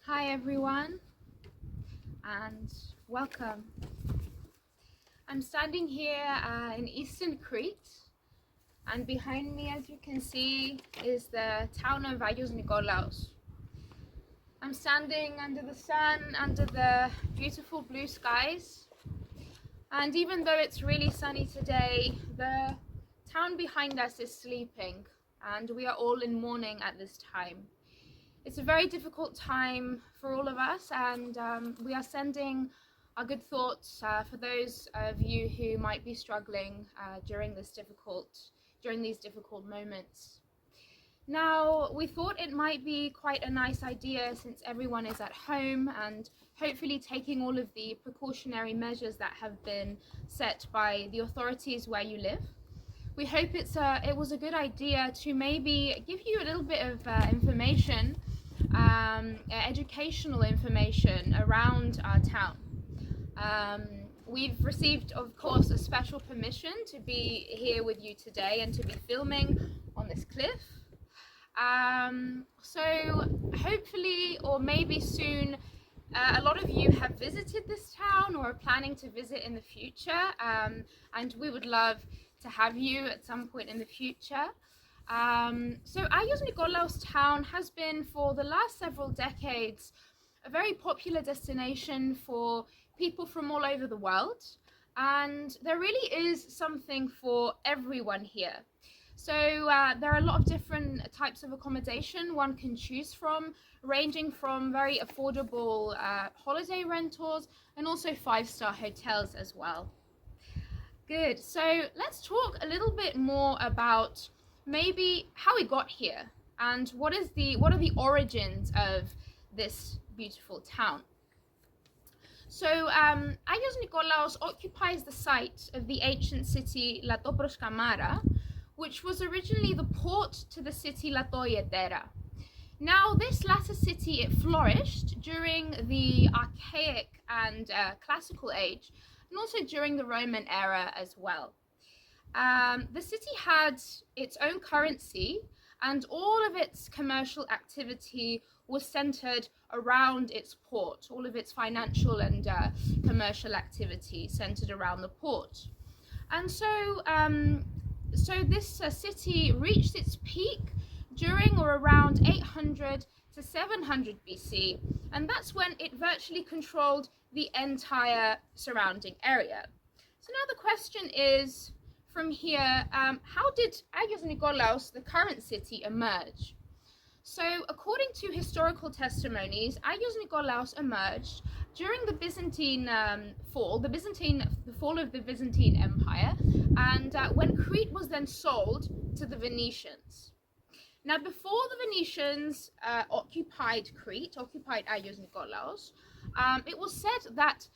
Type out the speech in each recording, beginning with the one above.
Hi everyone, and welcome. I'm standing here in eastern Crete, and behind me, as you can see, is the town of Agios Nikolaos. I'm standing under the sun, under the beautiful blue skies, and even though it's really sunny today, the town behind us is sleeping, and we are all in mourning at this time. It's a very difficult time for all of us, and we are sending our good thoughts for those of you who might be struggling during these difficult moments. Now, we thought it might be quite a nice idea, since everyone is at home and hopefully taking all of the precautionary measures that have been set by the authorities where you live. We hope it was a good idea to maybe give you a little bit of information, educational information around our town. We've received, of course, a special permission to be here with you today and to be filming on this cliff. So hopefully, or maybe soon, a lot of you have visited this town or are planning to visit in the future, and we would love to have you at some point in the future. So Agios Nikolaos town has been for the last several decades a very popular destination for people from all over the world, and there really is something for everyone here. So there are a lot of different types of accommodation one can choose from, ranging from very affordable holiday rentals and also 5-star hotels as well. Good, so let's talk a little bit more about maybe how we got here and what are the origins of this beautiful town. So Agios Nikolaos occupies the site of the ancient city Latopros Kamara, which was originally the port to the city Latoietera. Now, this latter city, it flourished during the archaic and classical age, and also during the Roman era as well. The city had its own currency, and all of its commercial activity was centered around its port. All of its financial and commercial activity centered around the port. And so this city reached its peak during or around 800 to 700 BC, and that's when it virtually controlled the entire surrounding area. So now the question is, from here, how did Agios Nikolaos, the current city, emerge? So according to historical testimonies, Agios Nikolaos emerged during the Byzantine fall, the fall of the Byzantine Empire, and when Crete was then sold to the Venetians. Now, before the Venetians occupied Agios Nikolaos, it was said that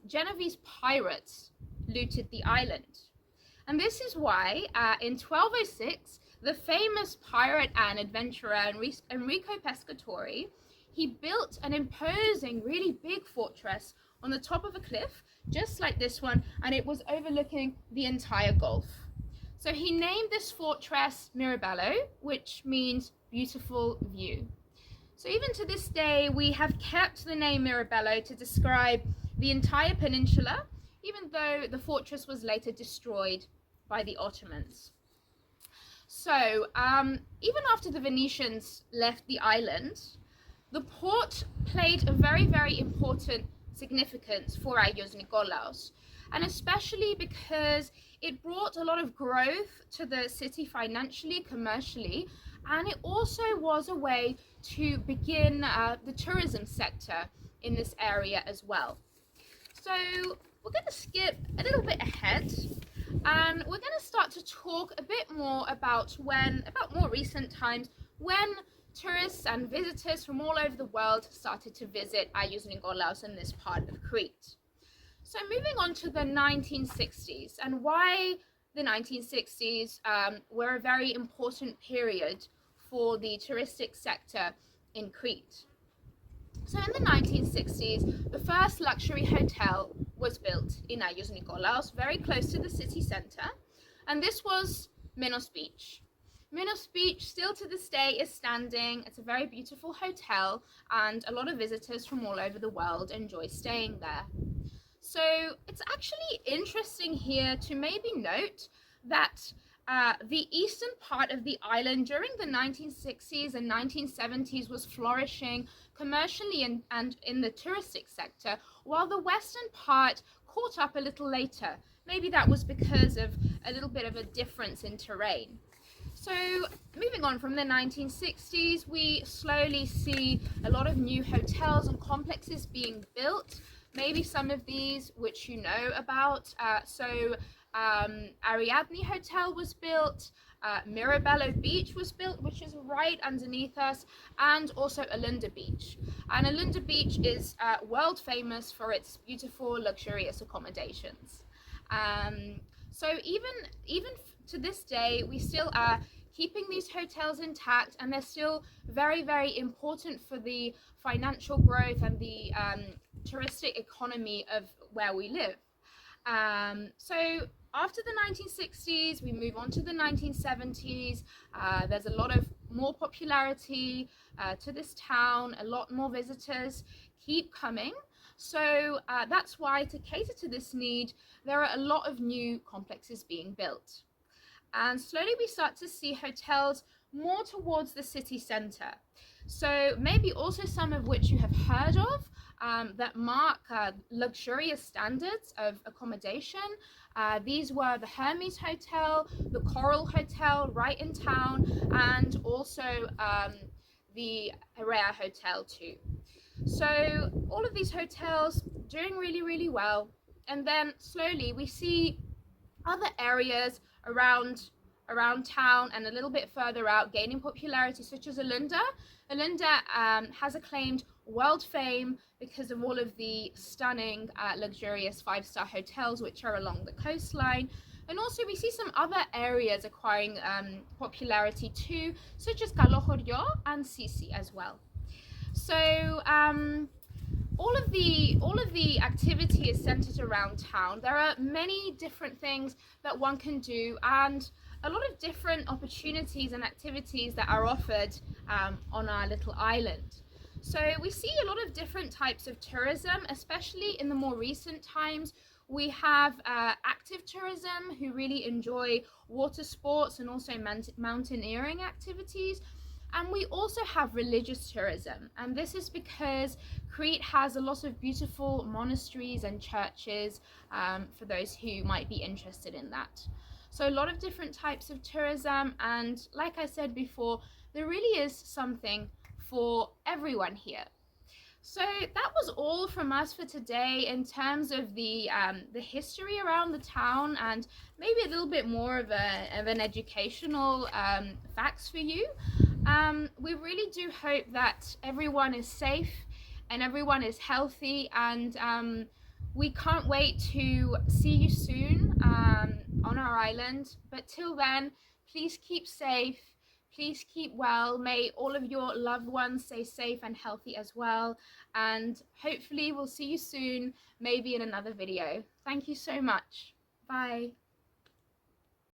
Genovese pirates looted the island. And this is why, in 1206, the famous pirate and adventurer Enrico Pescatore, he built an imposing, really big fortress on the top of a cliff, just like this one, and it was overlooking the entire Gulf. So he named this fortress Mirabello, which means beautiful view. So even to this day, we have kept the name Mirabello to describe the entire peninsula, even though the fortress was later destroyed by the Ottomans. So even after the Venetians left the island, the port played a very, very important significance for Agios Nikolaos, and especially because it brought a lot of growth to the city financially, commercially, and it also was a way to begin the tourism sector in this area as well. So we're going to skip a little bit ahead, and we're going to start to talk a bit more about more recent times, when tourists and visitors from all over the world started to visit Agios Nikolaos in this part of Crete. So moving on to the 1960s, and why the 1960s were a very important period for the touristic sector in Crete. So in the 1960s, the first luxury hotel was built in Agios Nikolaos, very close to the city center, and this was Minos Beach. Minos Beach still to this day is standing. It's a very beautiful hotel, and a lot of visitors from all over the world enjoy staying there. So it's actually interesting here to maybe note that the eastern part of the island during the 1960s and 1970s was flourishing commercially and in the touristic sector, while the western part caught up a little later. Maybe that was because of a little bit of a difference in terrain. So moving on from the 1960s, we slowly see a lot of new hotels and complexes being built. Maybe some of these which you know about. Ariadne Hotel was built, Mirabello Beach was built, which is right underneath us, and also Alunda Beach. And Alunda Beach is world famous for its beautiful, luxurious accommodations. So even to this day, we still are keeping these hotels intact, and they're still very, very important for the financial growth and the touristic economy of where we live. So after the 1960s, we move on to the 1970s. There's a lot of more popularity to this town, a lot more visitors keep coming. So that's why, to cater to this need, there are a lot of new complexes being built. And slowly we start to see hotels more towards the city center. So maybe also some of which you have heard of, that mark luxurious standards of accommodation. These were the Hermes Hotel, the Coral Hotel right in town, and also the Hermes Hotel too. So all of these hotels doing really, really well. And then slowly we see other areas around town and a little bit further out gaining popularity, such as Alunda. Alunda has acclaimed world fame because of all of the stunning, luxurious 5-star hotels which are along the coastline. And also we see some other areas acquiring popularity too, such as Kalojorio and Sisi as well. So all of the activity is centered around town. There are many different things that one can do, and a lot of different opportunities and activities that are offered on our little island. So we see a lot of different types of tourism, especially in the more recent times. We have active tourism who really enjoy water sports and also mountaineering activities. And we also have religious tourism, and this is because Crete has a lot of beautiful monasteries and churches for those who might be interested in that. So a lot of different types of tourism, and like I said before, there really is something for everyone here. So that was all from us for today in terms of the history around the town, and maybe a little bit more of an educational facts for you. We really do hope that everyone is safe and everyone is healthy, and we can't wait to see you soon on our island. But till then, please keep safe. Please keep well. May all of your loved ones stay safe and healthy as well. And hopefully we'll see you soon, maybe in another video. Thank you so much. Bye.